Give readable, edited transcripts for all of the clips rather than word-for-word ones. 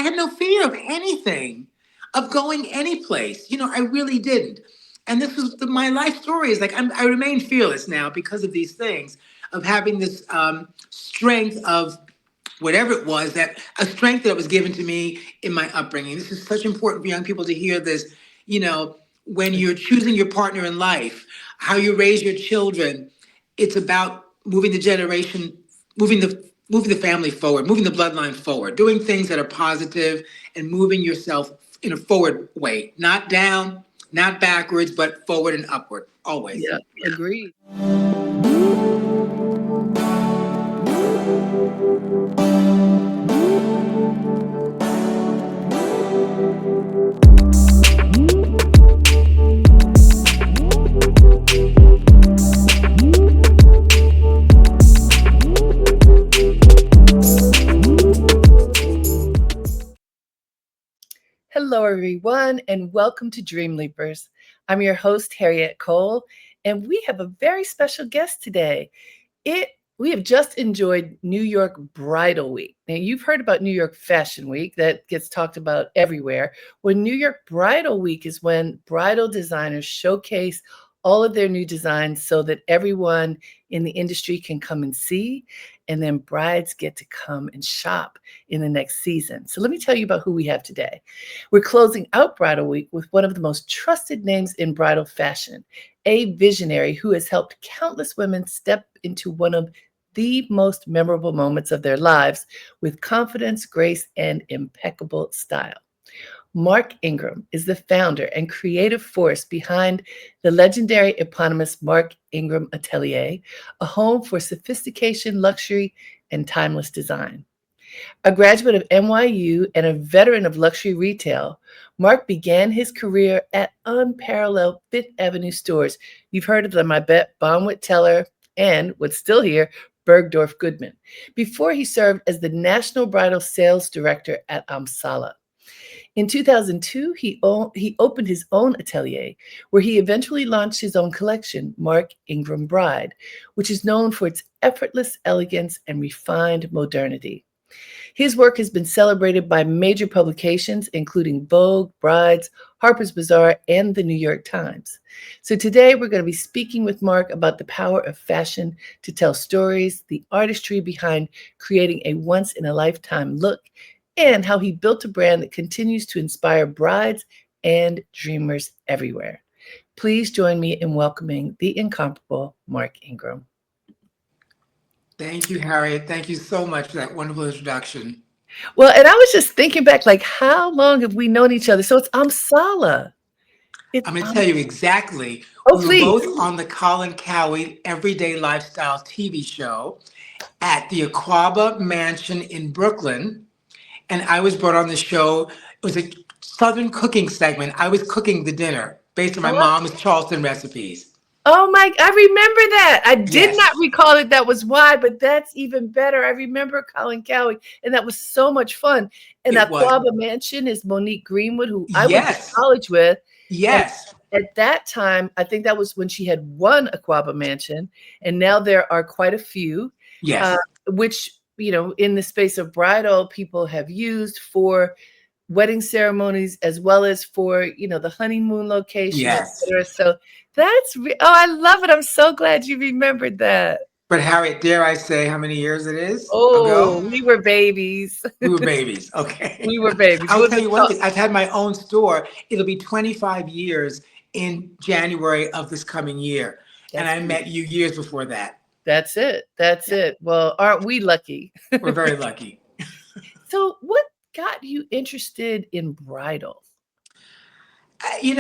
I had no fear of anything, of going any place. I really didn't. And this was my life story is like I remain fearless now because of these things, of having this strength of whatever it was, that a strength that was given to me in my upbringing. This is such important for young people to hear this, when you're choosing your partner in life, how you raise your children. It's about moving the generation, moving the family forward, moving the bloodline forward, doing things that are positive and moving yourself in a forward way, not down, not backwards, but forward and upward, always. Yeah, agreed. Hello, everyone, and welcome to Dreamleapers. I'm your host, Harriette Cole, and we have a very special guest today. We have just enjoyed New York Bridal Week. Now, you've heard about New York Fashion Week that gets talked about everywhere. Well, New York Bridal Week is when bridal designers showcase all of their new designs so that everyone in the industry can come and see, and then brides get to come and shop in the next season. So let me tell you about who we have today. We're closing out Bridal Week with one of the most trusted names in bridal fashion, a visionary who has helped countless women step into one of the most memorable moments of their lives with confidence, grace, and impeccable style. Mark Ingram is the founder and creative force behind the legendary eponymous Mark Ingram Atelier, a home for sophistication, luxury, and timeless design. A graduate of NYU and a veteran of luxury retail, Mark began his career at unparalleled Fifth Avenue stores. You've heard of them, I bet, Bonwit Teller and, what's still here, Bergdorf Goodman, before he served as the National Bridal Sales Director at Amsala. In 2002, he opened his own atelier, where he eventually launched his own collection, Mark Ingram Bride, which is known for its effortless elegance and refined modernity. His work has been celebrated by major publications, including Vogue, Brides, Harper's Bazaar, and the New York Times. So today we're going to be speaking with Mark about the power of fashion to tell stories, the artistry behind creating a once-in-a-lifetime look, and how he built a brand that continues to inspire brides and dreamers everywhere. Please join me in welcoming the incomparable Mark Ingram. Thank you, Harriet. Thank you so much for that wonderful introduction. Well, and I was just thinking back, like, how long have we known each other? So it's Amsala. I'm going to tell you exactly. Oh, We were please. both on the Colin Cowie Everyday Lifestyle TV show at the Aquaba Mansion in Brooklyn. And I was brought on the show. It was a Southern cooking segment. I was cooking the dinner based on my mom's Charleston recipes. Oh my, I remember that. I did not Yes. recall it. That was why, but that's even better. I remember Colin Cowie, and that was so much fun. And It was. Aquaba Mansion is Monique Greenwood, who I went to Yes. college with. And Yes. at that time, I think that was when she had one Aquaba Mansion, and now there are quite a few, Yes. which, in the space of bridal, people have used for wedding ceremonies as well as for, the honeymoon locations, Yes. etc. So I love it. I'm so glad you remembered that. But Harriet, dare I say how many years it is Oh, ago? we were babies. We were babies. Okay. We were babies. I will We'll tell just you one talk. thing. I've had my own store. It'll be 25 years in January of this coming year. And That's I met you years before that. That's it. That's it. Well, aren't we lucky? We're very lucky. So what got you interested in bridal? I've been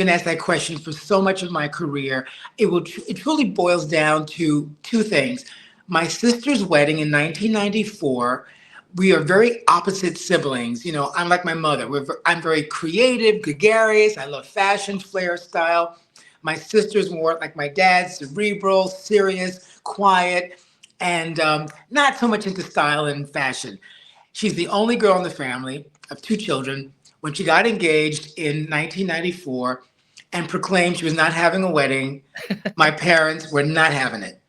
asked that question for so much of my career. It truly boils down to two things. My sister's wedding in 1994. We are very opposite siblings. I'm like my mother. I'm very creative, gregarious. I love fashion, flair, style. My sister's more like my dad, cerebral, serious, quiet, and not so much into style and fashion. She's the only girl in the family of two children. When she got engaged in 1994 and proclaimed she was not having a wedding, my parents were not having it.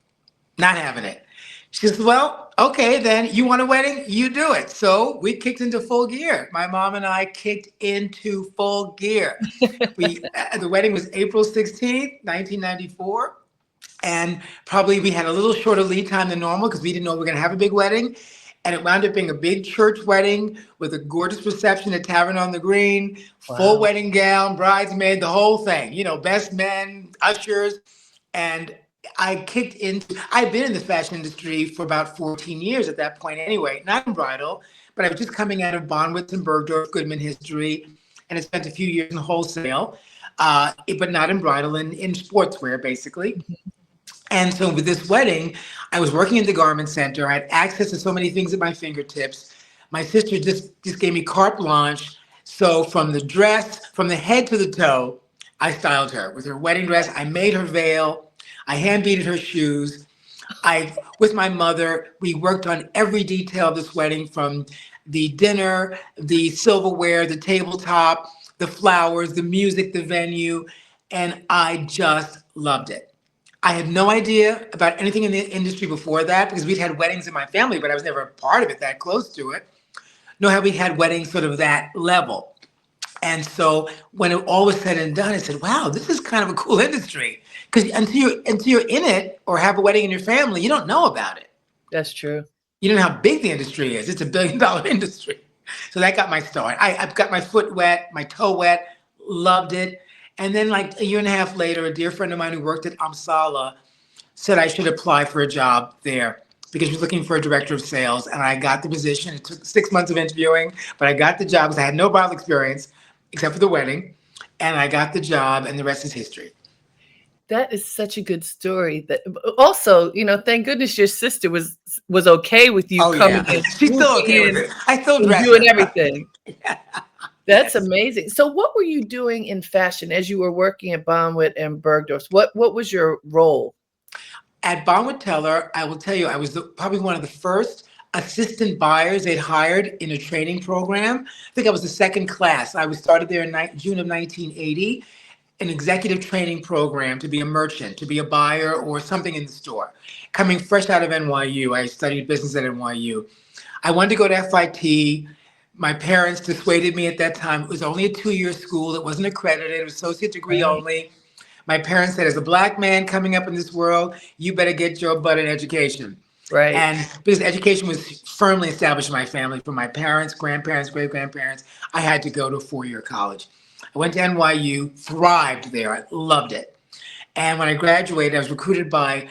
Not having it. She says, well, Okay, then you want a wedding? You do it. So we kicked into full gear. My mom and I kicked into full gear. The wedding was April 16th, 1994. And probably we had a little shorter lead time than normal because we didn't know we were going to have a big wedding. And it wound up being a big church wedding with a gorgeous reception at Tavern on the Green, full Wow. wedding gown, bridesmaid, the whole thing, best men, ushers. And I'd been in the fashion industry for about 14 years at that point anyway, not in bridal, but I was just coming out of Bonwitz and Bergdorf Goodman history and had spent a few years in wholesale, but not in bridal, in sportswear, basically. And so with this wedding, I was working in the garment center. I had access to so many things at my fingertips. My sister just gave me carte blanche. So from the dress, from the head to the toe, I styled her with her wedding dress. I made her veil. I hand beaded her shoes. With my mother, we worked on every detail of this wedding, from the dinner, the silverware, the tabletop, the flowers, the music, the venue, and I just loved it. I had no idea about anything in the industry before that because we'd had weddings in my family, but I was never a part of it that close to it. Nor had we had weddings sort of that level. And so when it all was said and done, I said, wow, this is kind of a cool industry. Because until you're in it or have a wedding in your family, you don't know about it. That's true. You don't know how big the industry is. It's $1 billion industry. So that got my start. I've got my foot wet, my toe wet, loved it. And then like a year and a half later, a dear friend of mine who worked at Amsala said I should apply for a job there because she was looking for a director of sales. And I got the position. It took 6 months of interviewing, but I got the job because I had no bridal experience except for the wedding. And I got the job, and the rest is history. That is such a good story. That also, thank goodness your sister was okay with you coming in, She's still okay with it. I still dress doing her. everything. That's amazing. So what were you doing in fashion as you were working at Bonwit and Bergdorf? What was your role? At Bonwit Teller, I will tell you, I was probably one of the first assistant buyers they'd hired in a training program. I think I was the second class. I was started there in June of 1980, an executive training program to be a merchant, to be a buyer or something in the store. Coming fresh out of NYU, I studied business at NYU. I wanted to go to FIT. My parents dissuaded me at that time. It was only a 2-year school. It wasn't accredited. It was associate degree only. My parents said, as a Black man coming up in this world, you better get your butt in education. Right. And because education was firmly established in my family, from my parents, grandparents, great-grandparents, I had to go to a 4-year college. I went to NYU, thrived there. I loved it. And when I graduated, I was recruited by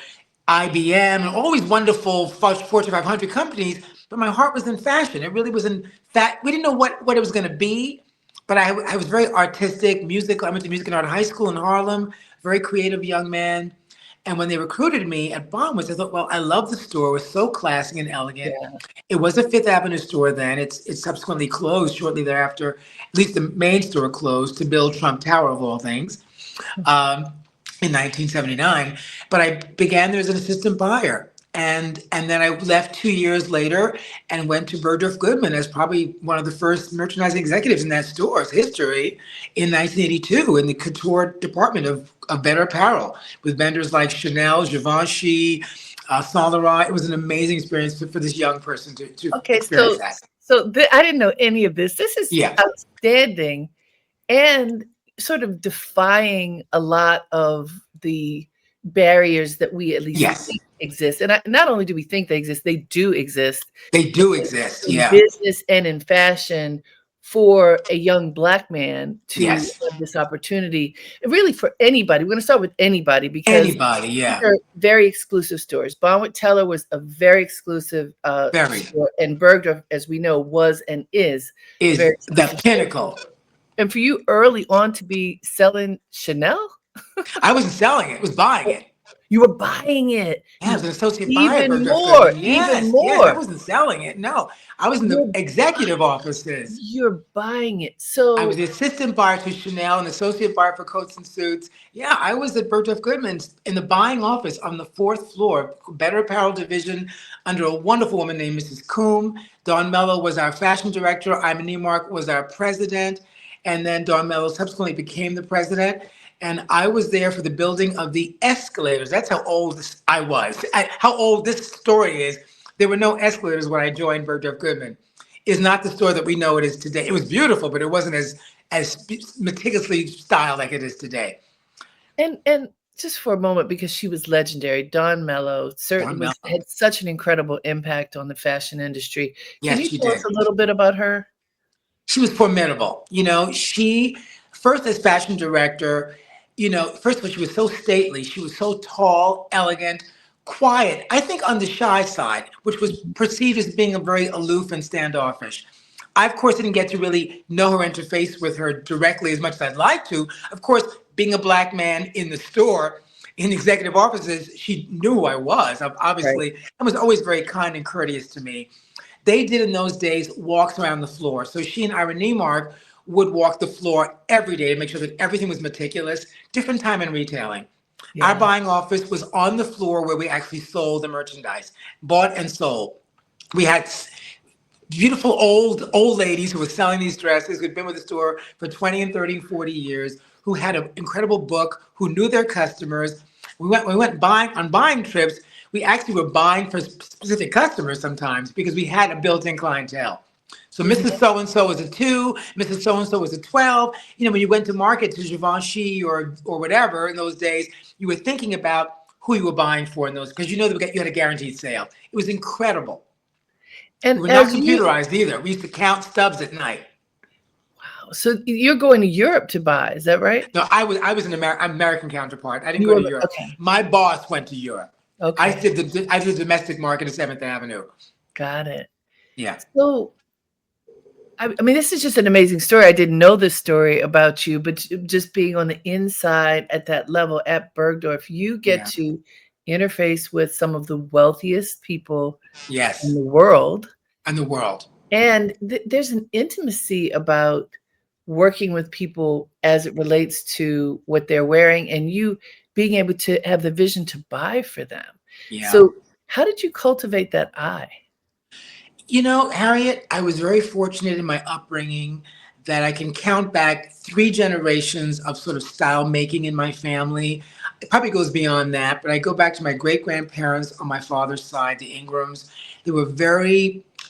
IBM and all these wonderful Fortune 500 companies, but my heart was in fashion. It really was in fact, we didn't know what it was going to be, but I was very artistic, musical. I went to music and art high school in Harlem, very creative young man. And when they recruited me at Bonwitz, I thought, well, I love the store. It was so classy and elegant. Yeah. It was a Fifth Avenue store then. It subsequently closed shortly thereafter. At least the main store closed to build Trump Tower, of all things, in 1979. But I began there as an assistant buyer. And then I left 2 years later and went to Bergdorf Goodman as probably one of the first merchandising executives in that store's history in 1982 in the couture department of better apparel with vendors like Chanel, Givenchy, Saint Laurent. It was an amazing experience for this young person to experience that. So I didn't know any of this. This is outstanding and sort of defying a lot of the barriers that we at least think exist. And not only do we think they exist, they do exist. They do exist, in business and in fashion for a young Black man to have this opportunity. Really for anybody. We're going to start with anybody because these are very exclusive stores. Bonwit Teller was a very exclusive store, and Bergdorf, as we know, was and is the pinnacle. And for you early on to be selling Chanel? I wasn't selling it. I was buying it. You were buying it. Yeah, I was an associate buyer. Even more. Yes, I wasn't selling it. No, I was in the executive offices. You're buying it. So I was the assistant buyer to Chanel and associate buyer for coats and suits. Yeah, I was at Bergdorf Goodman's in the buying office on the 4th floor, better apparel division, under a wonderful woman named Mrs. Coombe. Dawn Mello was our fashion director. Iman Neimark was our president. And then Dawn Mello subsequently became the president. And I was there for the building of the escalators. That's how old I was. How old this story is. There were no escalators when I joined Bergdorf Goodman. Is not the store that we know it is today. It was beautiful, but it wasn't as meticulously styled like it is today. And just for a moment, because she was legendary, Dawn Mello Don certainly Mello. had such an incredible impact on the fashion industry. Can Yes, you she tell us did. a little bit about her? She was formidable. She first as fashion director, first of all, she was so stately. She was so tall, elegant, quiet. I think on the shy side, which was perceived as being a very aloof and standoffish. I, of course, didn't get to really know her, interface with her directly as much as I'd like to. Of course, being a black man in the store, in executive offices, she knew who I was, Right. obviously, and was always very kind and courteous to me. They did in those days walks around the floor. So she and Ira Neimark would walk the floor every day to make sure that everything was meticulous. Different time in retailing. Our Yeah. buying office was on the floor where we actually sold the merchandise, bought and sold. We had beautiful old ladies who were selling these dresses, who'd been with the store for 20 and 30 and 40 years, who had an incredible book, who knew their customers. We went buying on buying trips. We actually were buying for specific customers sometimes because we had a built-in clientele. So Mhm. Mrs. So and so was a 2, Mrs. So and so was a 12. When you went to market to Givenchy or whatever in those days, you were thinking about who you were buying for in those because you had a guaranteed sale. It was incredible. We And were not as you computerized either. We used to count stubs at night. so you're going to Europe to buy, is that right? No, I was an American counterpart. I didn't You go to were Europe. okay. My boss went to Europe. I Okay. did the domestic market at Seventh Avenue. Got it. Yeah, So I mean, this is just an amazing story. I didn't know this story about you, but just being on the inside at that level at Bergdorf, you get yeah, to interface with some of the wealthiest people in yes, the world. and the world. And there's an intimacy about working with people as it relates to what they're wearing and you being able to have the vision to buy for them. Yeah. So, how did you cultivate that eye? Harriet, I was very fortunate in my upbringing that I can count back 3 generations of sort of style making in my family. It probably goes beyond that, but I go back to my great grandparents on my father's side, the Ingrams. They were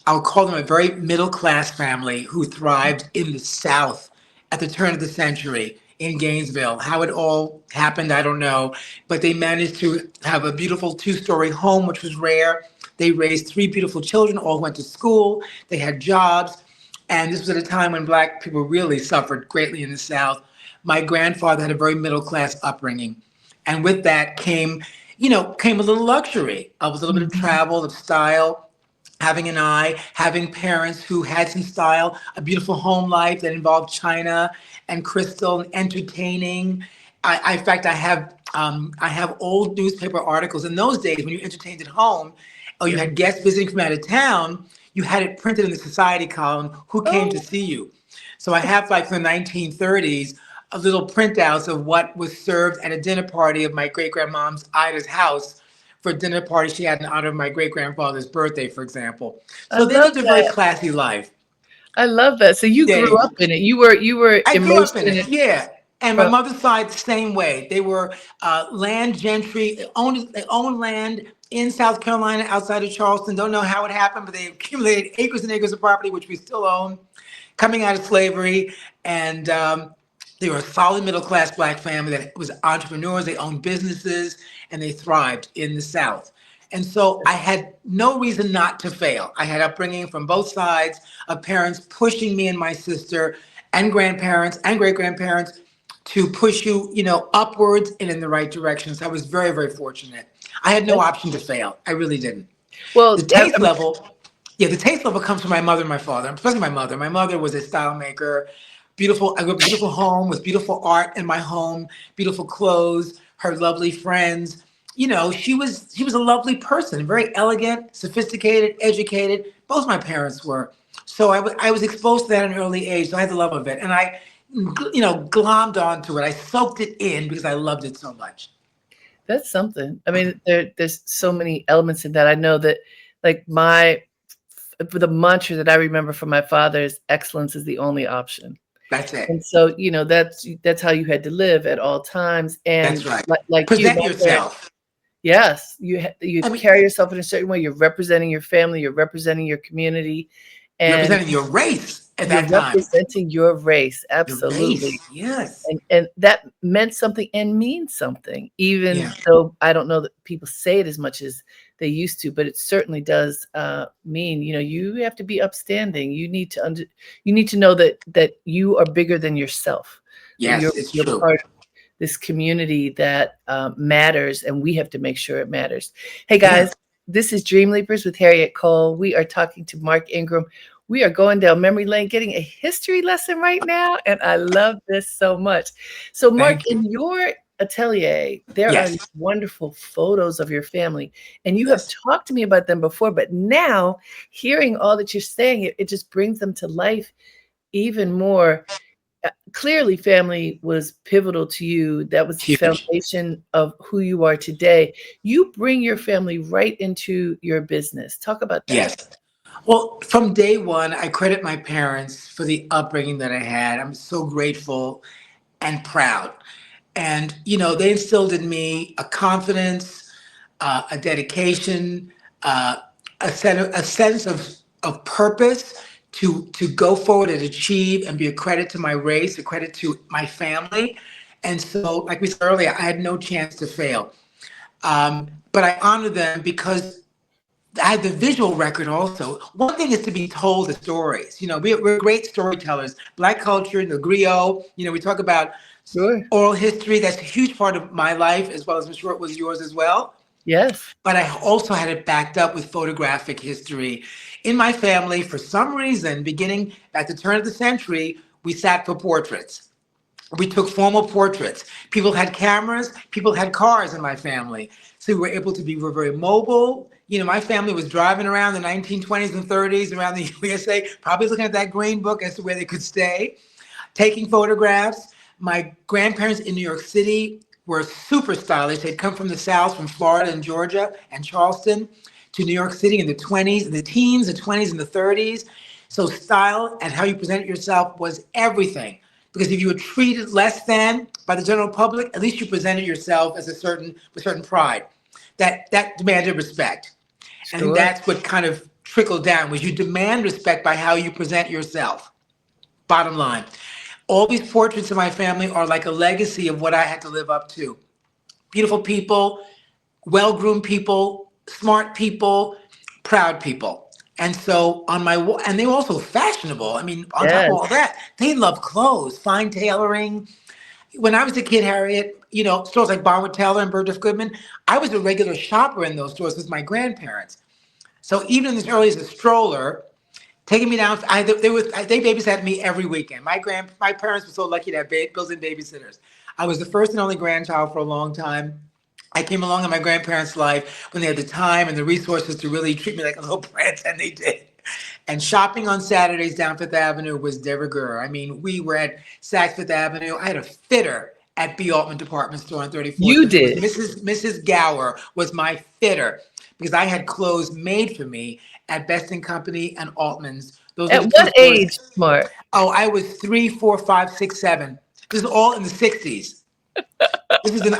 I'll call them a very middle class family who thrived in the South at the turn of the century in Gainesville. How it all happened, I don't know, but they managed to have a beautiful 2-story home, which was rare. They raised 3 beautiful children, all went to school, they had jobs, and this was at a time when Black people really suffered greatly in the South. My grandfather had a very middle class upbringing, and with that came a little luxury. Was a little bit of Mhm. travel, of style, having an eye, having parents who had some style, a beautiful home life that involved china and crystal and entertaining. In fact, I have old newspaper articles. In those days, when you entertained at home, or you Yeah. had guests visiting from out of town, you had it printed in the society column who came to Oh, see you. So I have, like, from the 1930s, a little printouts of what was served at a dinner party of my great grandmom's Ida's house for a dinner party she had in honor of my great grandfather's birthday, for example. I So they love lived a very that. classy life. I love that. So you grew Yeah, up in it. You were I grew up immersed in in it. it Yeah. And my from mother's side, same way. They were land gentry. They owned land in South Carolina, outside of Charleston. Don't know how it happened, but they accumulated acres and acres of property, which we still own, coming out of slavery. And they were a solid middle class Black family that was entrepreneurs. They owned businesses and they thrived in the South. And so I had no reason not to fail. I had upbringing from both sides of parents pushing me and my sister and grandparents and great grandparents to push you, upwards and in the right direction. So I was very, very fortunate. I had no that's option to fail. I really didn't. The well, taste I mean, level, yeah, the taste level comes from my mother and my father, especially my mother. My mother was a style maker. Beautiful. I grew up in a beautiful home with beautiful art in my home, beautiful clothes, her lovely friends. She was a lovely person, very elegant, sophisticated, educated. Both my parents were. So I was exposed to that at an early age. So I had the love of it, and glommed onto it. I soaked it in because I loved it so much. that's something. I mean, there's so many elements in that. I know that like my the mantra that I remember from my father is excellence is the only option. That's it. And so, that's how you had to live at all times. That's And right. like you, Present my parents, yourself. Yes, you I mean, carry yourself in a certain way. You're representing your family, you're representing your community, you're and representing your race at you're that time. representing your race. Your Absolutely. race, yes. And that meant something and means something, even Yeah. though I don't know that people say it as much as they used to, but it certainly does mean, you have to be upstanding. You need to know that you are bigger than yourself, that Yes, it's you're true. part of this community that matters, and we have to make sure it matters. Hey Yeah. guys, this is Dreamleapers with Harriette Cole. We are talking to Mark Ingram. We are going down memory lane, getting a history lesson right now, and I love this so much. So, Mark, Thank you. in your atelier, there are these Yes. wonderful photos of your family, and you have Yes. talked to me about them before, but now hearing all that you're saying, it just brings them to life even more. Clearly, family was pivotal to you. That was the Huge. foundation of who you are today. You bring your family right into your business. Talk about that. Yes. Well, from day one, I credit my parents for the upbringing that I had. I'm so grateful and proud. And, they instilled in me a confidence, a dedication, uh, a sense of purpose to go forward and achieve and be a credit to my race, a credit to my family. And so, like we said earlier, I had no chance to fail. But I honor them because I had the visual record also. One thing is to be told the stories. We're great storytellers. Black culture, the griot, we talk about Sure. oral history. That's a huge part of my life, as well as I'm sure it was yours as well. Yes. But I also had it backed up with photographic history. In my family, for some reason, beginning at the turn of the century, we sat for portraits. We took formal portraits. People had cameras, people had cars in my family. So we were able to be very mobile. My family was driving around the 1920s and 30s around the USA, probably looking at that green book as to where they could stay, taking photographs. My grandparents in New York City were super stylish. They'd come from the South, from Florida and Georgia and Charleston to New York City in the 20s, in the teens, the 20s, and the 30s. So style and how you present yourself was everything. Because if you were treated less than by the general public, at least you presented yourself as with certain pride. That demanded respect. And Sure. that's what kind of trickled down was you demand respect by how you present yourself. Bottom line. All these portraits of my family are like a legacy of what I had to live up to. Beautiful people, well-groomed people, smart people, proud people. And so on my wall, and they were also fashionable. I mean, on top of Yes. all that, they love clothes, fine tailoring. When I was a kid, Harriet, stores like Bonwit Taylor and Burgess Goodman, I was a regular shopper in those stores with my grandparents. So even as early as a stroller, taking me down. They babysat me every weekend. My parents were so lucky to have built-in babysitters. I was the first and only grandchild for a long time. I came along in my grandparents' life when they had the time and the resources to really treat me like a little prince, and they did. And shopping on Saturdays down Fifth Avenue was de rigueur. I mean, we were at Saks Fifth Avenue. I had a fitter at B. Altman Department Store on 34th. You Her name was did. Mrs. Gower was my fitter because I had clothes made for me at Best and Company and Altman's. Those were At the two what stores. age, Mark? Oh, I was 3, 4, 5, 6, 7. This is all in the 60s.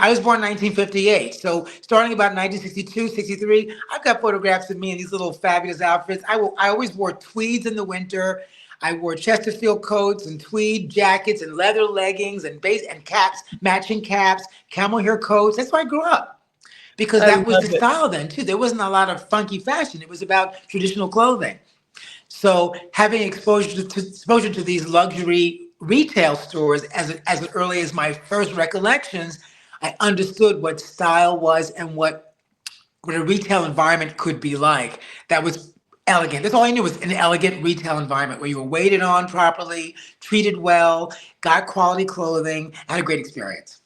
I was born in 1958. So starting about 1962, 63, I've got photographs of me in these little fabulous outfits. I always wore tweeds in the winter. I wore Chesterfield coats and tweed jackets and leather leggings and base and caps, matching caps, camel hair coats. That's where I grew up because I that was love the it. style then too. There wasn't a lot of funky fashion. It was about traditional clothing. So having exposure to these luxury retail stores as early as my first recollections, I understood what style was and what a retail environment could be like. That was elegant. That's all I knew was an elegant retail environment where you were waited on properly, treated well, got quality clothing, had a great experience.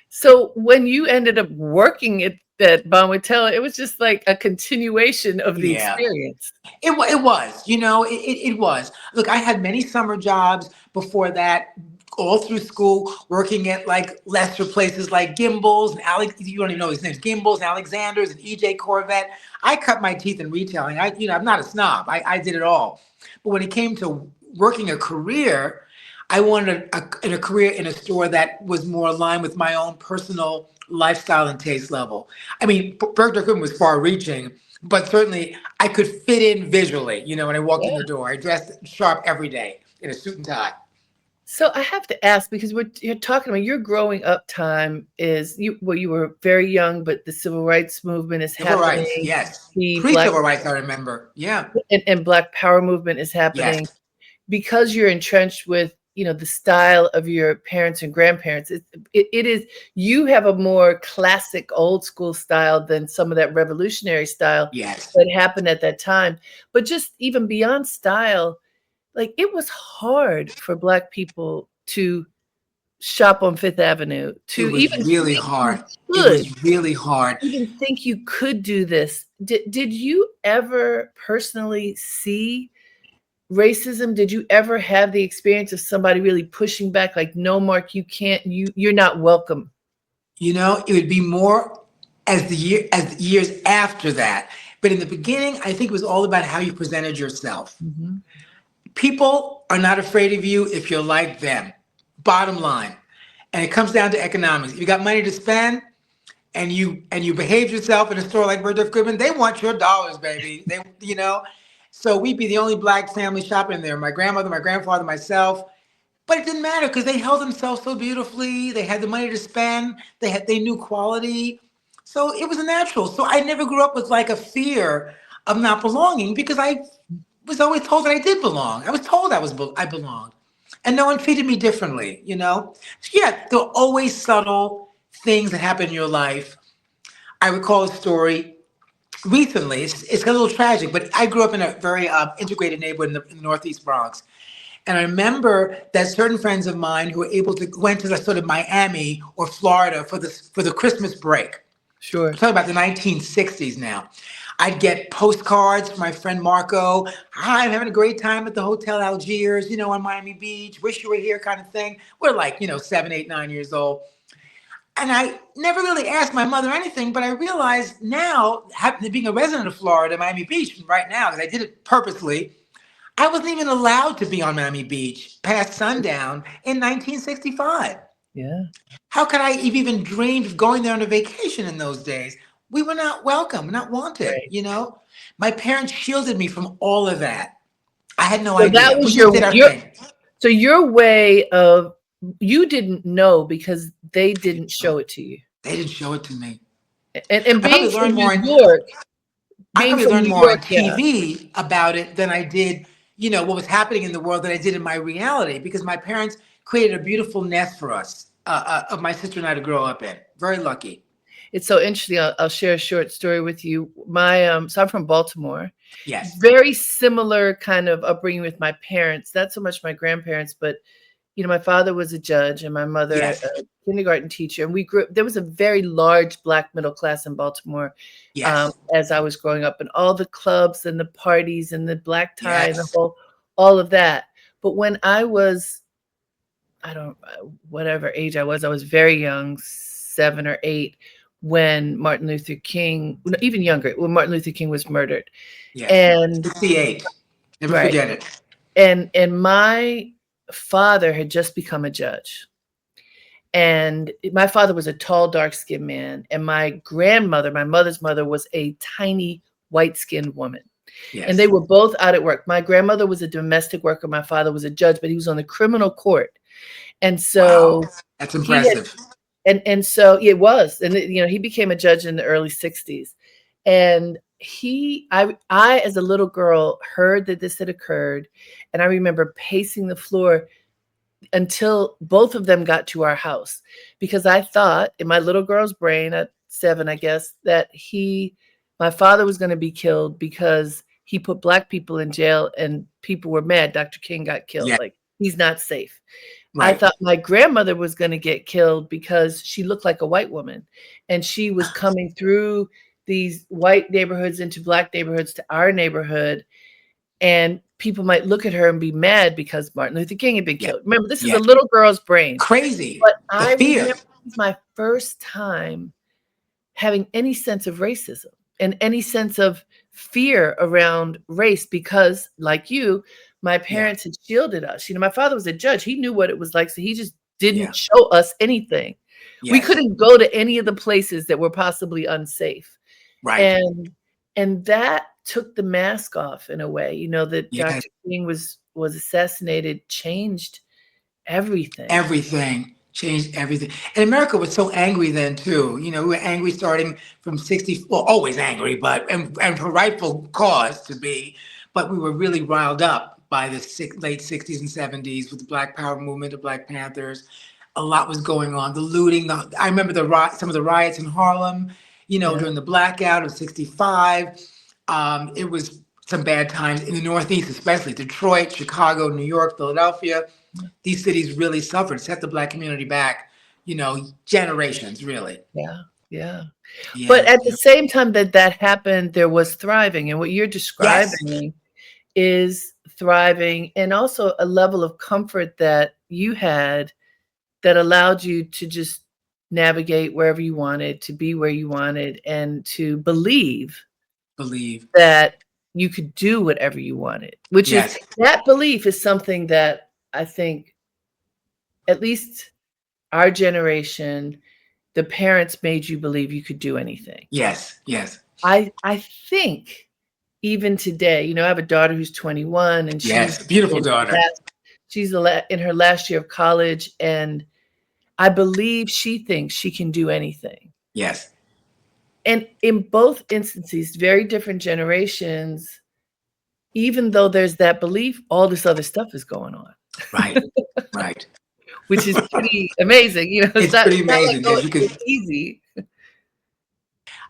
So when you ended up working at that Bonwitella, it was just like a continuation of the Yeah. experience. It was, it was. Look, I had many summer jobs before that, all through school, working at like lesser places like Gimbels and Alex. You don't even know his names, Gimbels and Alexander's and EJ Corvette. I cut my teeth in retailing. I'm not a snob. I did it all. But when it came to working a career, I wanted a career in a store that was more aligned with my own personal lifestyle and taste level. I mean, Bergdorf Goodman was far reaching, but certainly I could fit in visually. When I walked in the door, I dressed sharp every day in a suit and tie. So I have to ask, because you're talking about your growing up time is you were very young, but the civil rights movement is Civil rights, happening. yes. The Pre black civil rights, I remember. Yeah, and black power movement is happening. yes, Because you're entrenched with the style of your parents and grandparents. It is, you have a more classic old school style than some of that revolutionary style yes. that happened at that time. But just even beyond style, like, it was hard for Black people to shop on Fifth Avenue, It to was even really think you hard. It could was really hard. even think you could do this. Did you ever personally see racism? Did you ever have the experience of somebody really pushing back, like, no, Mark, you can't, you're not welcome? It would be more as the years after that. But in the beginning, I think it was all about how you presented yourself. Mhm. People are not afraid of you if you're like them. Bottom line. And it comes down to economics. If you got money to spend and you behave yourself in a store like Bergdorf Goodman, they want your dollars, baby. So we'd be the only Black family shopping there. My grandmother, my grandfather, myself. But it didn't matter because they held themselves so beautifully. They had the money to spend. They knew quality. So it was a natural. So I never grew up with like a fear of not belonging because I was always told that I did belong. I was told I belonged. And no one treated me differently. So yeah, there were always subtle things that happen in your life. I recall a story recently. It's a little tragic, but I grew up in a very integrated neighborhood in the Northeast Bronx. And I remember that certain friends of mine who went to the sort of Miami or Florida for the Christmas break. Sure. I'm talking about the 1960s now. I'd get postcards from my friend Marco. Hi, I'm having a great time at the Hotel Algiers, on Miami Beach. Wish you were here, kind of thing. We're like, 7, 8, 9 years old. And I never really asked my mother anything, but I realized now, being a resident of Florida, Miami Beach, right now, because I did it purposely, I wasn't even allowed to be on Miami Beach past sundown in 1965. Yeah. How could I have even dreamed of going there on a vacation in those days? We were not welcome, not Right. wanted. My parents shielded me from all of that. I had no So that idea. We was just did our thing. so your way of, you didn't know because they didn't show it to you. They didn't show it to me. And I probably being from learned more New in York, I being probably from learned New more on York, yeah. TV about it than I did, what was happening in the world than I did in my reality because my parents created a beautiful nest for us, of my sister and I to grow up in. Very lucky. It's so interesting. I'll share a short story with you. So I'm from Baltimore. Yes. Very similar kind of upbringing with my parents, not so much my grandparents, but my father was a judge and my mother Yes. a kindergarten teacher. And there was a very large Black middle class in Baltimore, Yes. as I was growing up, and all the clubs and the parties and the black tie and Yes. all of that. But when I was, I don't, whatever age I was very young, 7 or 8, when Martin Luther King, no, even younger, when Martin Luther King was murdered. Yes. And 68. Never right. forget it. And my father had just become a judge. And my father was a tall, dark-skinned man. And my grandmother, my mother's mother, was a tiny, white-skinned woman. Yes. And they were both out at work. My grandmother was a domestic worker. My father was a judge, but he was on the criminal court. And so Wow. That's impressive. and so it was. And he became a judge in the early 60s. And I as a little girl heard that this had occurred. And I remember pacing the floor until both of them got to our house, because I thought in my little girl's brain at 7, I guess, that my father was going to be killed because he put Black people in jail and people were mad Dr. King got killed. Yeah. Like, he's not safe. I Right. thought my grandmother was going to get killed because she looked like a white woman and she was coming through these white neighborhoods into Black neighborhoods to our neighborhood. And people might look at her and be mad because Martin Luther King had been Yeah. killed. Remember, this is Yeah. a little girl's brain. Crazy. But The I fear. remember it was my first time having any sense of racism and any sense of fear around race because, like you, my Yeah. parents had shielded us. My father was a judge. He knew what it was like, so he just Yeah. didn't show us anything. We Yes. couldn't go to any of the places that were possibly unsafe. Right. And that took the mask off in a way, that Yes. Dr. King was assassinated, changed everything. Everything changed everything. And America was so angry then too. We were angry starting from 60, well, always angry, but and for rightful cause to be, but we were really riled up by the late 60s and 70s with the Black Power movement, the Black Panthers. A lot was going on. The looting, I remember some of the riots in Harlem, Yeah. during the blackout of 65. It was some bad times in the Northeast, especially Detroit, Chicago, New York, Philadelphia. These cities really suffered, set the Black community back, generations, really. Yeah. Yeah. But Yeah. at the Yeah. same time that happened, there was thriving. And what you're Yes. describing is thriving and also a level of comfort that you had that allowed you to just navigate wherever you wanted, to be where you wanted, and to believe Believe. that you could do whatever you wanted, which is Yes. that belief is something that I think at least our generation, the parents made you believe you could do anything. Yes. Yes. I think even today, I have a daughter who's 21 and Yes. Beautiful daughter. she's in her last year of college, and I believe she thinks she can do anything. Yes. And in both instances, very different generations, even though there's that belief, all this other stuff is going on. Right. Right. Which is pretty amazing. It's It's not pretty it's not like, amazing. oh, Yes, you could. it's easy.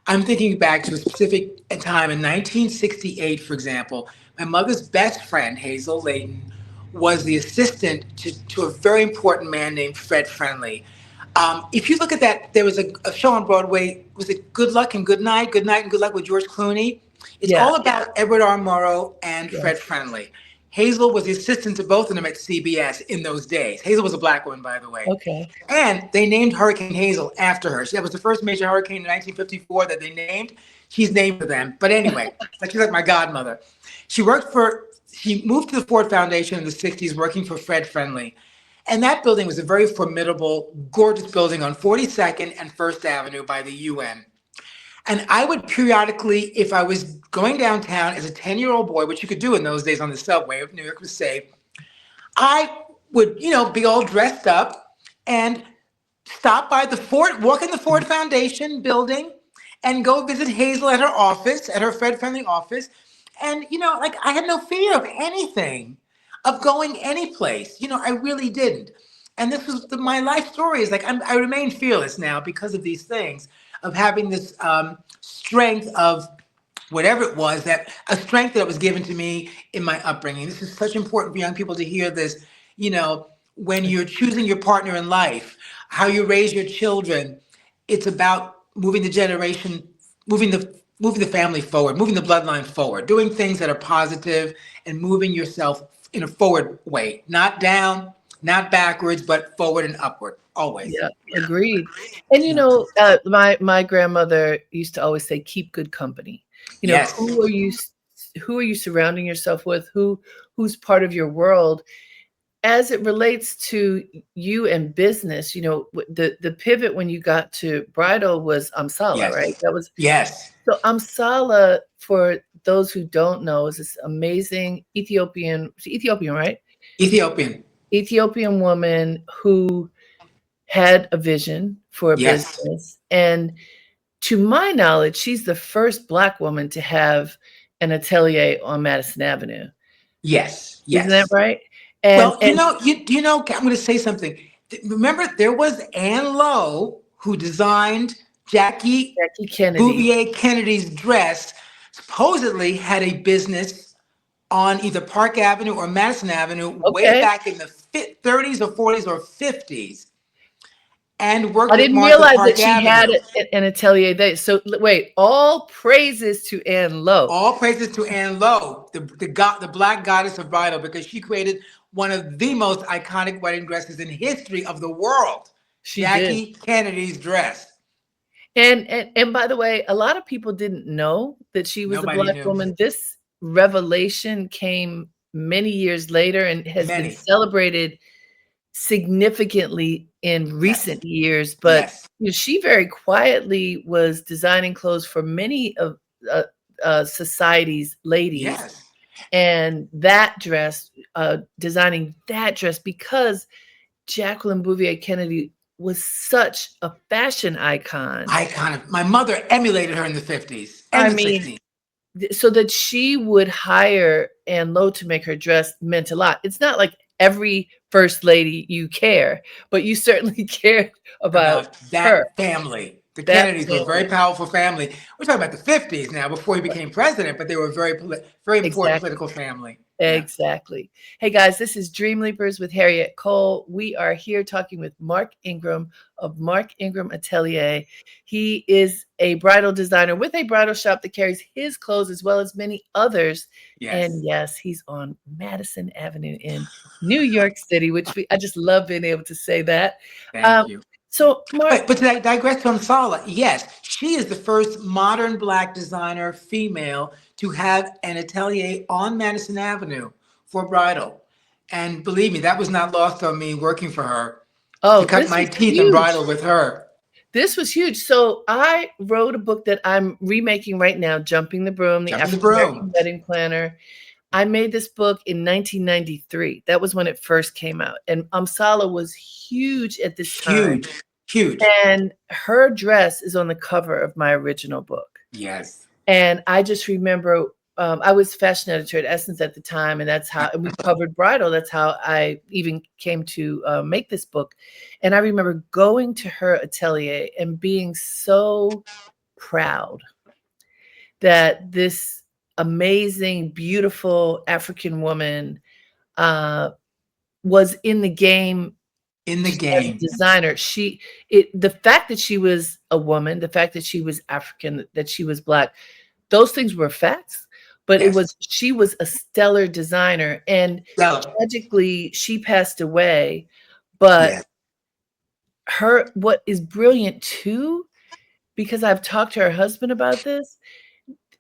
I'm thinking back to a specific time in 1968, for example. My mother's best friend, Hazel Layton, was the assistant to a very important man named Fred Friendly. If you look at that, there was a show on Broadway. Was it Good Luck and Good Night? Good Night and Good Luck with George Clooney. It's Yeah. all about Edward R. Murrow and Fred Yes. Friendly. Hazel was the assistant to both of them at CBS in those days. Hazel was a Black woman, by the way. Okay. And they named Hurricane Hazel after her. That was the first major hurricane in 1954 that they named. She's named for them. But anyway, she's like my godmother. She moved to the Ford Foundation in the 60s working for Fred Friendly. And that building was a very formidable, gorgeous building on 42nd and First Avenue by the UN. And I would periodically, if I was going downtown as a 10-year-old boy, which you could do in those days on the subway, if New York was safe, I would, be all dressed up and stop by the Ford, walk in the Ford Foundation building and go visit Hazel at her office, at her Fred Friendly office. And, I had no fear of anything, of going any place. I really didn't. And this was my life story is like, I remain fearless now because of these things, of having this strength of whatever it was, that a strength that was given to me in my upbringing. This is such important for young people to hear this, when you're choosing your partner in life, how you raise your children. It's about moving the generation, moving the family forward, moving the bloodline forward, doing things that are positive and moving yourself in a forward way, not down, not backwards, but forward and upward, always. Yeah, agreed. And my grandmother used to always say, keep good company. Yes. Who are you surrounding yourself with? Who's part of your world? As it relates to you and business, the pivot when you got to Bridal was Amsala, Yes. right? That was Yes. So Amsala, for those who don't know, is this amazing Ethiopian, right? Ethiopian woman who had a vision for a Yes. business. And to my knowledge, she's the first Black woman to have an atelier on Madison Avenue. Yes. Isn't that right? Well, I'm going to say something. Remember, there was Anne Lowe who designed Jackie Kennedy. Bouvier Kennedy's dress, supposedly had a business on either Park Avenue or Madison Avenue way back in the 30s or 40s or 50s. And worked I didn't with Martha realize Park that she Avenue. had an atelier there. So wait, all praises to Anne Lowe. All praises to Anne Lowe, the Black goddess of bridal, because she created one of the most iconic wedding dresses in history of the world. Jackie Kennedy's dress. And by the way, a lot of people didn't know that she was a Black woman. This revelation came many years later and has been Many. celebrated significantly in Yes. recent years. But Yes. she very quietly was designing clothes for many of uh, society's ladies, Yes. and that dress, designing that dress because Jacqueline Bouvier Kennedy was such a fashion icon. My mother emulated her in the 50s and I the mean, 60s. so that she would hire Ann Lowe to make her dress meant a lot. It's not like every first lady you care, but you certainly cared about About her, that family. The that Kennedys were a very family. powerful family. We're talking about the 50s now, before he became president, but they were a very important Exactly. political family. Yeah. Exactly. Hey guys, this is Dreamleapers with Harriette Cole. We are here talking with Mark Ingram of Mark Ingram Atelier. He is a bridal designer with a bridal shop that carries his clothes as well as many others. And Yes. yes, he's on Madison Avenue in New York City, which I just love being able to say that. Thank Um, you. so Mark, But to digress from Sala, yes, she is the first modern Black designer female to have an atelier on Madison Avenue for bridal. And believe me, that was not lost on me working for her to oh, cut this my was teeth in huge. bridal with her. This was huge. So I wrote a book that I'm remaking right now, Jumping the Broom, the Jumping the African broom. American Wedding Planner. I made this book in 1993. That was when it first came out. And Amsala was huge at this time. Huge, huge. And her dress is on the cover of my original book. Yes. And I just remember I was fashion editor at Essence at the time, and that's how, and we covered bridal. That's how I even came to make this book. And I remember going to her atelier and being so proud that this amazing, beautiful African woman uh, was in the game In the as a game. designer. The fact that she was a woman, the fact that she was African, that she was Black, those things were facts, but Yes. she was a stellar designer, and Stella. tragically, she passed away, but Yes. what is brilliant too, because I've talked to her husband about this,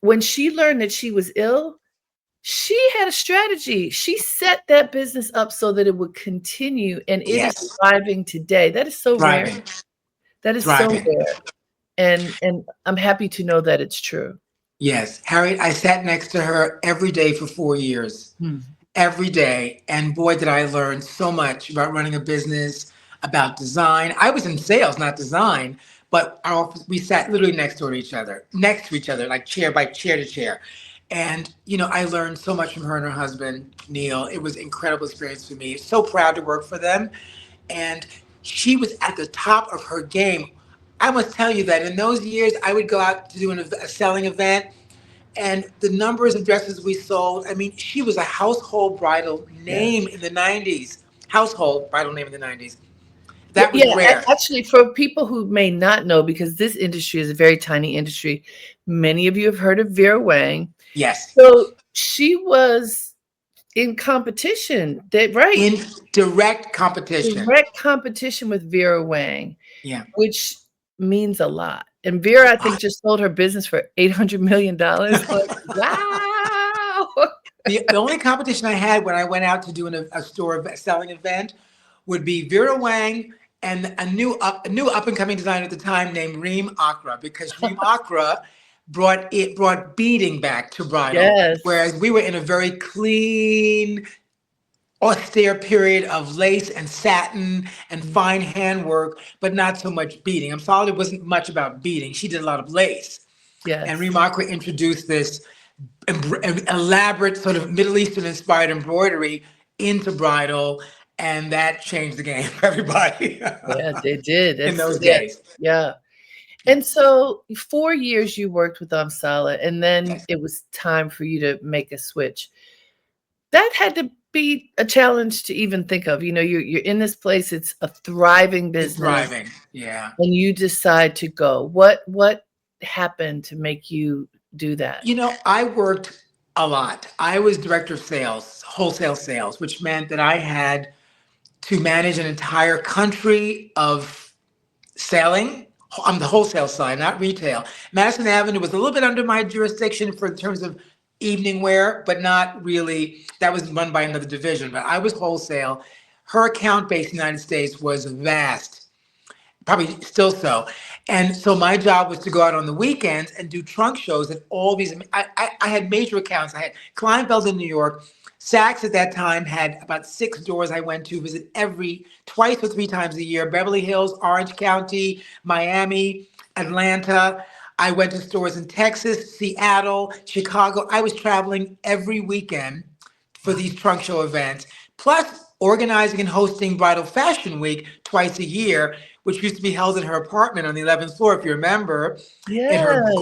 when she learned that she was ill, she had a strategy. She set that business up so that it would continue, and it is Yes. thriving today. That is so rare. Thriving. That is so Thriving. rare, and I'm happy to know that it's true. Yes. Harriet, I sat next to her every day for 4 years. Hmm. Every day. And boy, did I learn so much about running a business, about design. I was in sales, not design, but our office, we sat literally next to each other, like chair by chair to chair. And, I learned so much from her and her husband, Neil. It was an incredible experience for me. So proud to work for them. And she was at the top of her game. I must tell you that in those years, I would go out to do a selling event, and the numbers of dresses we sold. I mean, she was a household bridal name Yes. in the 90s. Household bridal name in the 90s. That was Yeah, rare. actually, for people who may not know, because this industry is a very tiny industry, many of you have heard of Vera Wang. Yes. So she was in competition, right? In direct competition. Direct competition with Vera Wang, Yeah. which means a lot. And Vera, I think, just sold her business for $800 million. Like, wow. The only competition I had when I went out to do a store selling event would be Vera Wang and a new up and coming designer at the time named Reem Akra, because Reem Akra brought beading back to bridal, Yes. whereas we were in a very clean, austere period of lace and satin and fine handwork, but not so much beading. I'm sorry, it wasn't much about beading. She did a lot of lace. And Yes. Reem Akra introduced this elaborate sort of Middle Eastern inspired embroidery into bridal, and that changed the game for everybody Yeah, they did. in That's those yeah, days. yeah. Yeah. And so 4 years you worked with Amsala, and then Yes. it was time for you to make a switch. That had to be a challenge to even think of. You're in this place, it's a thriving It's business, thriving. Yeah. and you decide to go. What happened to make you do that? I worked a lot. I was director of sales, wholesale sales, which meant that I had to manage an entire country of selling on the wholesale side, not retail. Madison Avenue was a little bit under my jurisdiction for in terms of evening wear, but not really. That was run by another division, but I was wholesale. Her account base in the United States was vast, probably still so. And so my job was to go out on the weekends and do trunk shows at all these. I had major accounts. I had Kleinfeld in New York. Saks at that time had about 6 stores I went to visit every twice or 3 times a year. Beverly Hills, Orange County, Miami, Atlanta. I went to stores in Texas, Seattle, Chicago. I was traveling every weekend for Wow. these trunk show events, plus organizing and hosting Bridal Fashion Week twice a year, which used to be held in her apartment on the 11th floor, if you remember, in her Yes.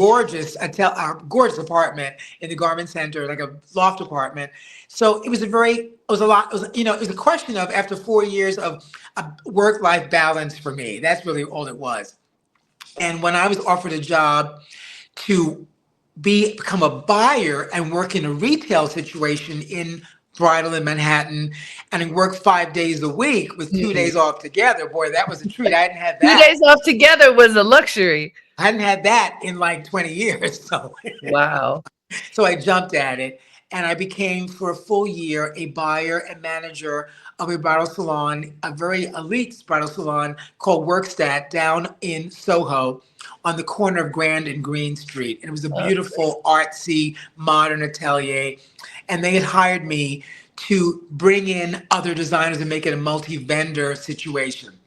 gorgeous apartment in the Garment Center, like a loft apartment. So it was a lot. It was a question of after 4 years of a work-life balance for me. That's really all it was. And when I was offered a job to become a buyer and work in a retail situation in Bridal in Manhattan and work 5 days a week with two Mm. days off together. Boy, that was a treat. I hadn't had 2 days that. off together was a luxury. I hadn't had that in like 20 years. Wow. So I jumped at it and I became for a full year a buyer and manager of a bridal salon, a very elite bridal salon called Workstat down in Soho on the corner of Grand and Green Street. And it was a Uh, beautiful, artsy, modern atelier. And they had hired me to bring in other designers and make it a multi-vendor situation.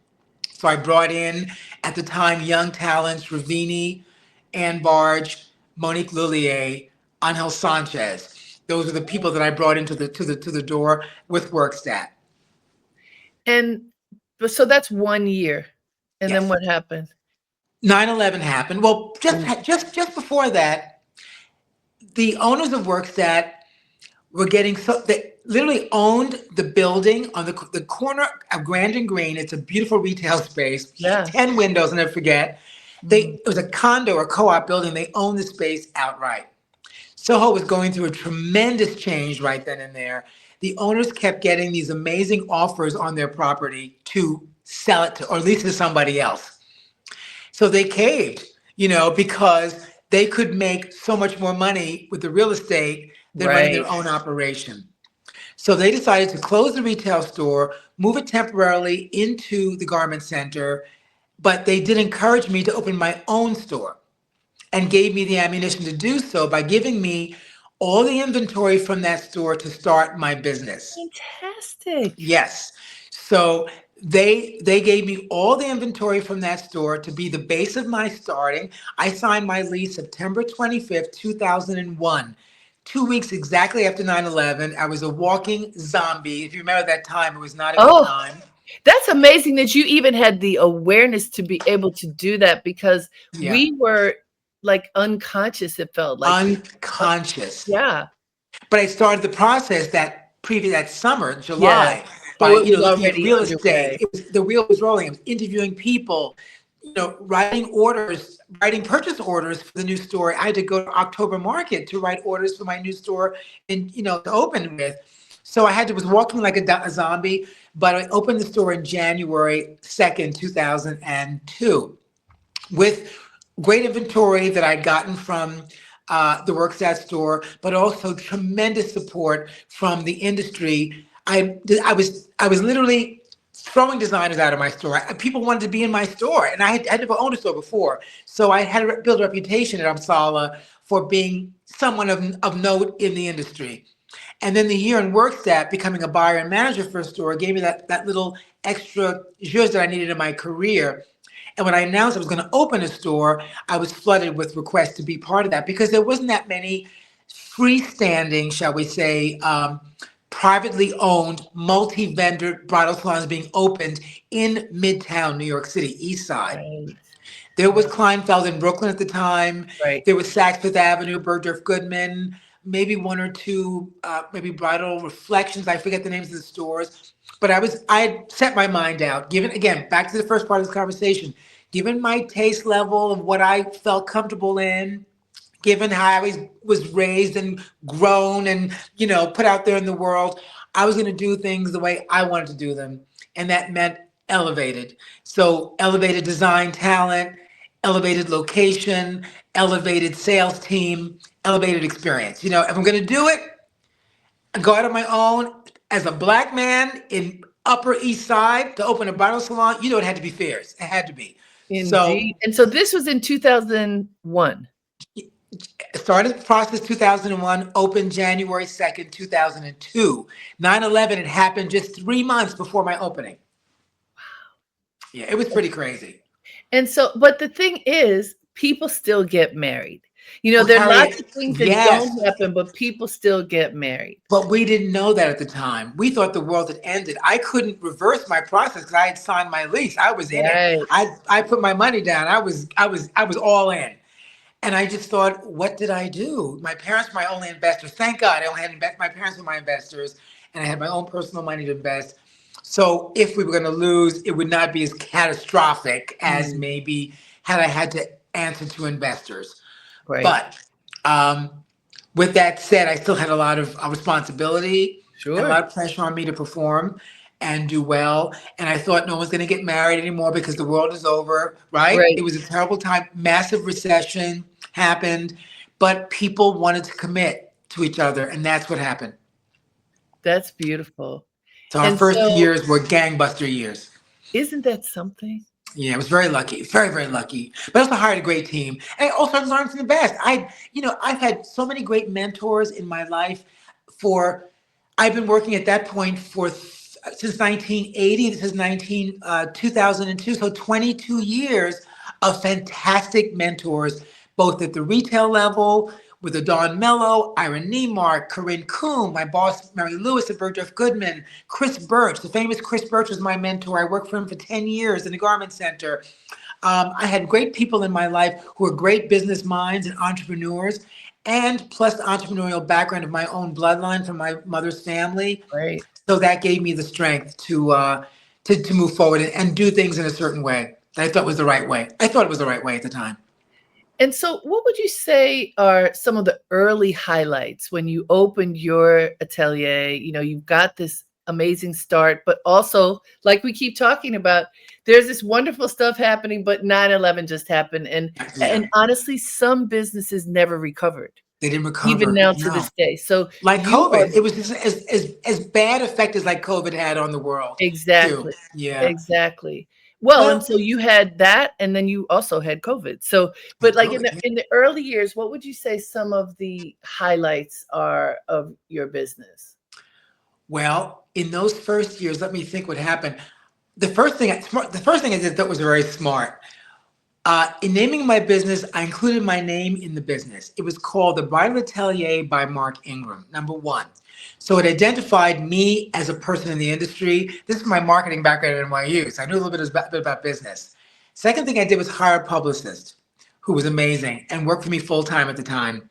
So I brought in, at the time, young talents, Ravini, Ann Barge, Monique Lullier, Angel Sanchez. Those are the people that I brought into the door with Workstat. and so that's 1 year. And then Yes. what happened? 9/11 happened. Well, Mm. just before that, the owners of Workstat were getting so they literally owned the building on the corner of Grand and Green. It's a beautiful retail space, Yeah. 10 windows, and I forget. Mm. It was a condo or co-op building. They owned the space outright. Soho was going through a tremendous change right then and there. The owners kept getting these amazing offers on their property to sell it to, or lease it to somebody else. So they caved, because they could make so much more money with the real estate than running Right. their own operation. So they decided to close the retail store, move it temporarily into the garment center, but they did encourage me to open my own store and gave me the ammunition to do so by giving me all the inventory from that store to start my business. Fantastic. Yes. So they gave me all the inventory from that store to be the base of my starting. I signed my lease September 25th, 2001. 2 weeks exactly after 9/11. I was a walking zombie. If you remember that time, it was not a good Oh, time. that's amazing that you even had the awareness to be able to do that because Yeah. we were like unconscious, it felt like. Uh, Unconscious. yeah. But I started the process that summer, Yeah. July, So by it was looking at already real estate. underway. The wheel was rolling. I was interviewing people, writing purchase orders for the new store. I had to go to October Market to write orders for my new store and to open with. So was walking like a zombie. But I opened the store in January 2nd, 2002 with great inventory that I'd gotten from the Worksat store, but also tremendous support from the industry. I was literally throwing designers out of my store. People wanted to be in my store, and I had never owned a store before, so I had to build a reputation at Amsala for being someone of note in the industry. And then the year in Workstat, becoming a buyer and manager for a store, gave me that little extra zhuzh that I needed in my career. And when I announced I was going to open a store, I was flooded with requests to be part of that because there wasn't that many freestanding, shall we say, privately owned multi-vendor bridal salons being opened in Midtown New York City, East Side. Right. There was Right. Kleinfeld in Brooklyn at the time. Right. There was Saks Fifth Avenue, Bergdorf Goodman, maybe one or two, maybe Bridal Reflections. I forget the names of the stores. But I had set my mind out, given, again, back to the first part of this conversation, given my taste level of what I felt comfortable in, given how I was raised and grown and, put out there in the world, I was going to do things the way I wanted to do them. And that meant elevated. So elevated design talent, elevated location, elevated sales team, elevated experience. You know, if I'm going to do it, I go out on my own as a black man in Upper East Side to open a bridal salon. You know, it had to be fierce. It had to be. So Indeed. And so this was in 2001. started the process 2001, opened January 2nd, 2002. 9/11 had happened just 3 months before my opening. Yeah, it was pretty crazy. And so, but the thing is, people still get married. You know, Well, there are lots of Harriet, things that yes, don't happen, but people still get married. but we didn't know that at the time. We thought the world had ended. I couldn't reverse my process because I had signed my lease. I was in it. Right. I put my money down. I was all in. And I just thought, what did I do? My parents were my only investors. Thank God I only had my parents were my investors, and I had my own personal money to invest. So if we were going to lose, it would not be as catastrophic as Mm, maybe had I had to answer to investors. right. But um, with that said, I still had a lot of responsibility and a Sure. lot of pressure on me to perform and do well. And I thought no one's going to get married anymore because the world is over, right? It Right. was a terrible time. Massive recession happened, but people wanted to commit to each other, and that's what happened. That's beautiful. So our And first so, years were gangbuster years. isn't that something? Yeah, I was very lucky, very, very lucky. But I also hired a great team. And I also learned from the best. I've had so many great mentors in my life for, I've been working at that point since 1980. This is 2002. So 22 years of fantastic mentors, both at the retail level, with Adon Mello, Ira Neimark, Corinne Coon, my boss, Mary Lewis at Bergdorf Goodman, Chris Birch, the famous Chris Birch was my mentor. I worked for him for 10 years in the Garment Center. I had great people in my life who were great business minds and entrepreneurs, and plus the entrepreneurial background of my own bloodline from my mother's family. Right. So that gave me the strength to move forward and do things in a certain way that I thought was the right way. I thought it was the right way at the time. And so, what would you say are some of the early highlights when you opened your atelier? You know, you've got this amazing start, but also, like we keep talking about, there's this wonderful stuff happening, but 9/11 just happened. And Yeah, honestly, some businesses never recovered, they didn't even recover. now to No. this day. So Like you are COVID. It was just as bad effect as like COVID had on the world too. exactly, Yeah. exactly. Well, and Well, so you had that, and then you also had COVID. So, and but like in COVID. the Yeah. in the early years, what would you say some of the highlights are of your business? Well, in those first years, let me think what happened. The first thing I did that was very smart. In naming my business, I included my name in the business. It was called the Bridal Atelier by Mark Ingram, number one. So it identified me as a person in the industry. This is my marketing background at NYU, so I knew a little bit about business. Second thing I did was hire a publicist who was amazing and worked for me full time at the time.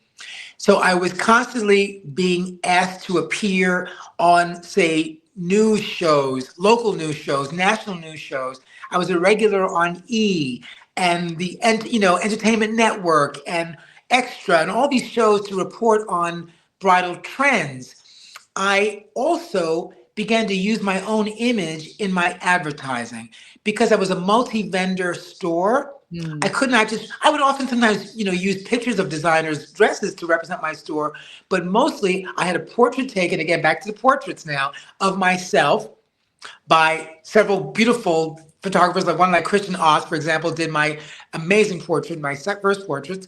So I was constantly being asked to appear on, say, news shows, local news shows, national news shows. I was a regular on E and Entertainment Network and Extra and all these shows to report on bridal trends. I also began to use my own image in my advertising because I was a multi-vendor store. I Mm, could not just, I would often sometimes, use pictures of designers' dresses to represent my store, but mostly I had a portrait taken, again, back to the portraits now, of myself by several beautiful photographers, like Christian Oss, for example, did my amazing portrait, my first portraits.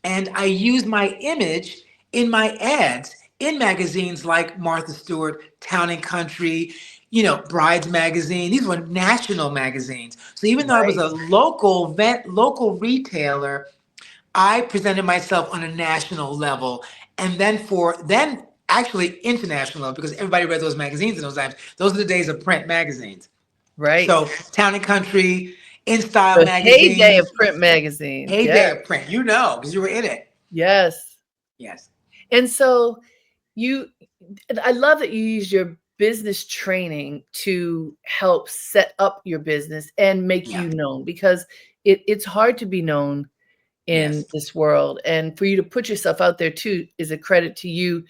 And I used my image in my ads in magazines like Martha Stewart, Town and Country, Brides Magazine. These were national magazines. So even though I was right, a local retailer, I presented myself on a national level, and then actually international level because everybody read those magazines in those times. Those are the days of print magazines. right. So Town and Country, In Style The heyday magazine, of print magazines. heyday Yeah. of print, because you were in it. Yes. Yes. And so you, and I love that you use your business training to help set up your business and make Yeah. you known because it's hard to be known in Yes. this world. And for you to put yourself out there too is a credit to you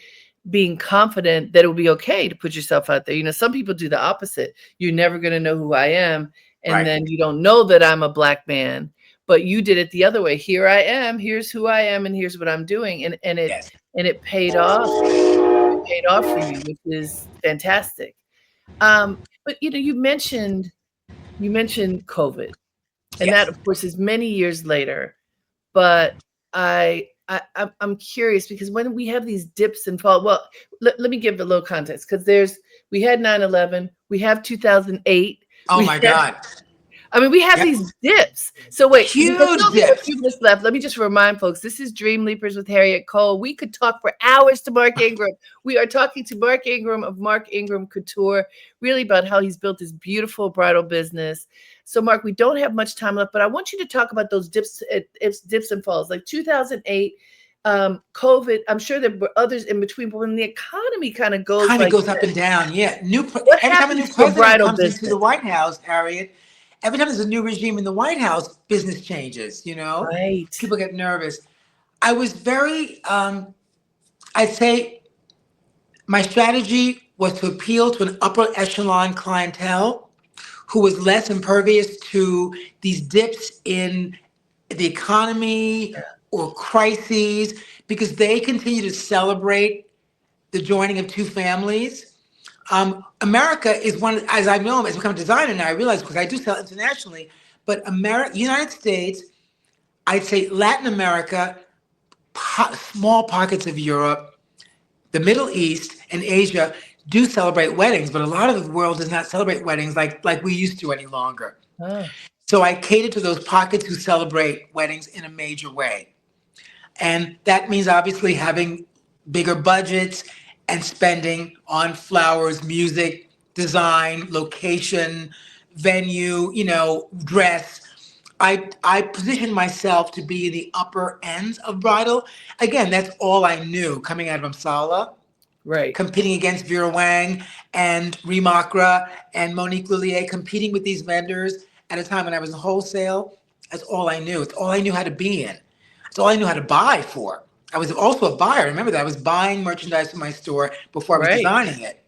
being confident that it will be okay to put yourself out there. You know, some people do the opposite. You're never going to know who I am. And Right. then you don't know that I'm a black man. but you did it the other way. Here I am, here's who I am, and here's what I'm doing. Yes. And it paid off. It paid off for you, which is fantastic. But you mentioned COVID, and that Yes. of course is many years later. But I'm curious because when we have these dips and fall, well, let me give a little context because we had 9/11, we have 2008, Oh we my had God. I mean, we have Yep. these dips. So wait, because we Huge only have a dips. few minutes left, let me just remind folks, this is Dreamleapers with Harriette Cole. We could talk for hours to Mark Ingram. We are talking to Mark Ingram of Mark Ingram Couture, really about how he's built this beautiful bridal business. So Mark, we don't have much time left, but I want you to talk about those dips and falls, like 2008, COVID. I'm sure there were others in between, but when the economy kind of goes Kind of like goes up this, and down. Yeah. what Every time a new happens to a president bridal comes into the business? White House, Harriet, every time there's a new regime in the White House, business changes, Right, People get nervous. I was very, I'd say my strategy was to appeal to an upper echelon clientele who was less impervious to these dips in the economy or crises because they continue to celebrate the joining of two families. America is one, as I know, as become a designer now, I realize because I do sell internationally, but United States, I'd say Latin America, small pockets of Europe, the Middle East, and Asia do celebrate weddings, but a lot of the world does not celebrate weddings like we used to any longer. huh, So I cater to those pockets who celebrate weddings in a major way. And that means obviously having bigger budgets and spending on flowers, music, design, location, venue, dress. I position myself to be the upper ends of bridal. Again, that's all I knew coming out of Amsala, right. competing against Vera Wang and Rimakra and Monique Lullier, competing with these vendors at a time when I was in wholesale. That's all I knew. It's all I knew how to be in. It's all I knew how to buy for. I was also a buyer. Remember that I was buying merchandise for my store before I was Right. designing it.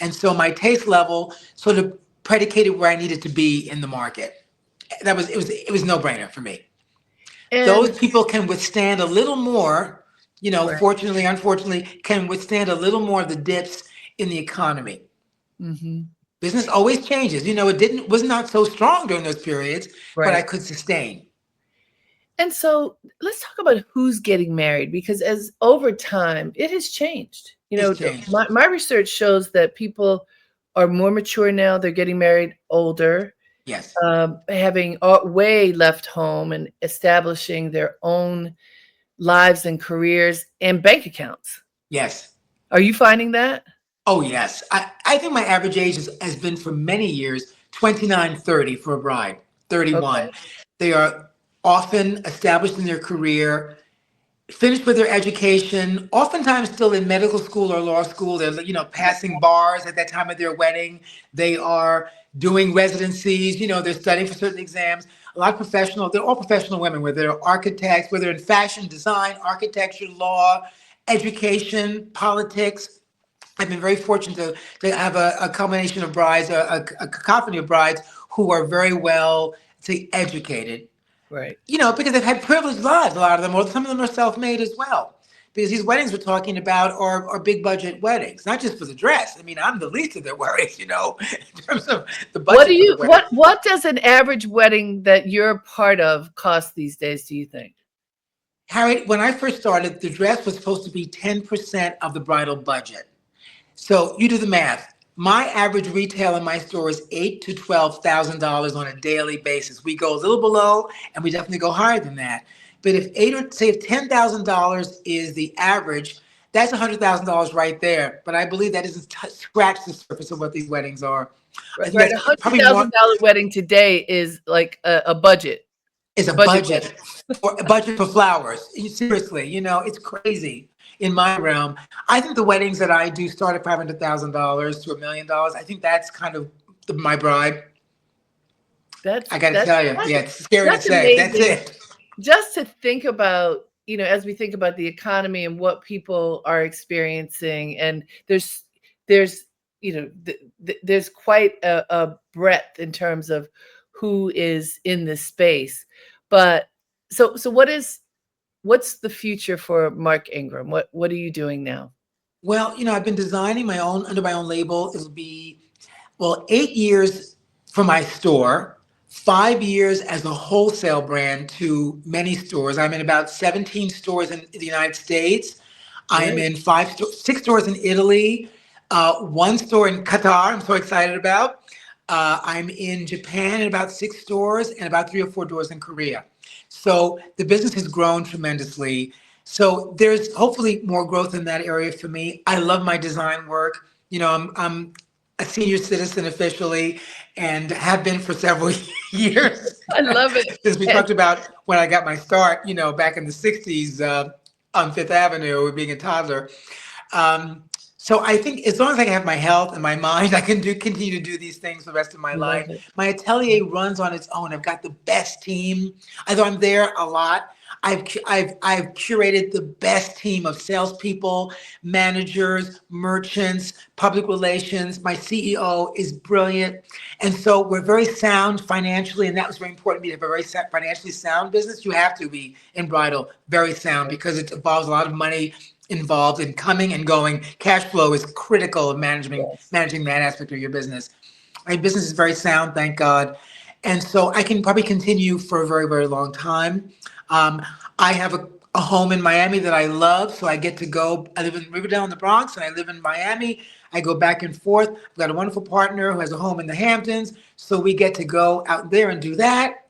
And so my taste level sort of predicated where I needed to be in the market. It was no brainer for me. Those And people can withstand a little more, right. fortunately, unfortunately, can withstand a little more of the dips in the economy. Hmm. Business always changes. It was not so strong during those periods, but I Right. could sustain. And so let's talk about who's getting married because as over time, it has changed. It's changed. My research shows that people are more mature now. They're getting married older, Yes. having way left home and establishing their own lives and careers and bank accounts. Yes. Are you finding that? Oh, yes. I think my average age has been for many years 29, 30 for a bride, 31. Okay. They are often established in their career, finished with their education, oftentimes still in medical school or law school. They're, passing bars at that time of their wedding. They are doing residencies, they're studying for certain exams. A lot of they're all professional women, whether they're architects, whether in fashion, design, architecture, law, education, politics. I've been very fortunate to have a combination of brides, a cacophony of brides who are very well, say, educated, Right. because they've had privileged lives, a lot of them, or some of them are self-made as well. Because these weddings we're talking about are big budget weddings, not just for the dress. I mean, I'm the least of their worries, in terms of the What do budget for the you wedding. what does an average wedding that you're part of cost these days, do you think? Harry, when I first started, the dress was supposed to be 10% of the bridal budget. So you do the math. My average retail in my store is $8,000 to $12,000 on a daily basis. We go a little below, and we definitely go higher than that. But if $10,000 is the average, that's $100,000 right there. But I believe that doesn't scratch the surface of what these weddings are. I Right, think right. that's A hundred probably more thousand dollar wedding today is like a budget, is a budget wedding. budget for flowers. Seriously, it's crazy in my realm. I think the weddings that I do start at $500,000 to $1 million. I think that's kind of my bride. That's I got to that's tell you, that's yeah, it's scary to that's say. That's amazing. it. Just to think about, as we think about the economy and what people are experiencing, and there's there's quite a breadth in terms of who is in this space. But so what's the future for Mark Ingram? What are you doing now? Well, I've been designing my own under my own label. It'll be, well, 8 years for my store, 5 years as a wholesale brand to many stores. I'm in about 17 stores in the United States. I'm Great. in 6 stores in Italy, one store in Qatar. I'm so excited about. I'm in Japan in about 6 stores and about 3 or 4 doors in Korea. So the business has grown tremendously. So there's hopefully more growth in that area for me. I love my design work. I'm a senior citizen officially and have been for several years I love it. since we And talked about when I got my start, back in the 60s on Fifth Avenue, being a toddler. Um, so I think as long as I can have my health and my mind, I can continue to do these things for the rest of my love life. it. My atelier runs on its own. I've got the best team. Although I'm there a lot, I've curated the best team of salespeople, managers, merchants, public relations. My CEO is brilliant, and so we're very sound financially, and that was very important to me to have a very financially sound business. You have to be in bridal very sound because it involves a lot of money involved in coming and going. Cash flow is critical of Yes. managing that aspect of your business. My business is very sound, thank God. And so I can probably continue for a very, very long time. Um, I have a home in Miami that I love, so I get to go. I live in Riverdale in the Bronx, and I live in Miami. I go back and forth. I've got a wonderful partner who has a home in the Hamptons, so we get to go out there and do that.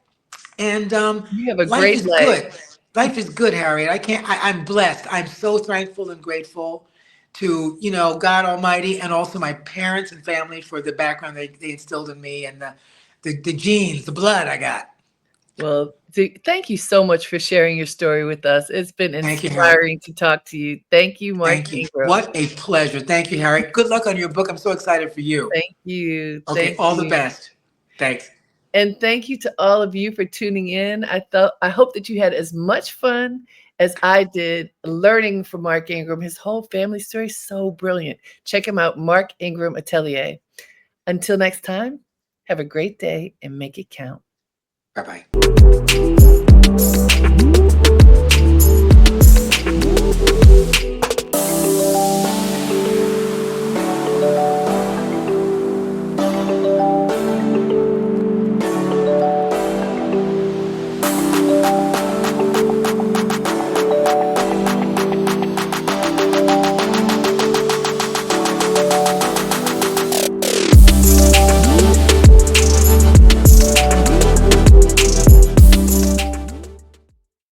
And You have a life great is life. good. Life is good, Harriet. I'm blessed. I'm so thankful and grateful to, God Almighty, and also my parents and family for the background they instilled in me, and the genes, the blood I got. Well, thank you so much for sharing your story with us. It's been Thank you, Harriet. inspiring to talk to you. Thank you, Mark Thank you. Ingram. What a pleasure. Thank you, Harriet. Good luck on your book. I'm so excited for you. Thank you. Okay, Thank all the you. best. Thanks. And thank you to all of you for tuning in. I hope that you had as much fun as I did learning from Mark Ingram. His whole family story is so brilliant. Check him out, Mark Ingram Atelier. Until next time, have a great day and make it count. Bye bye.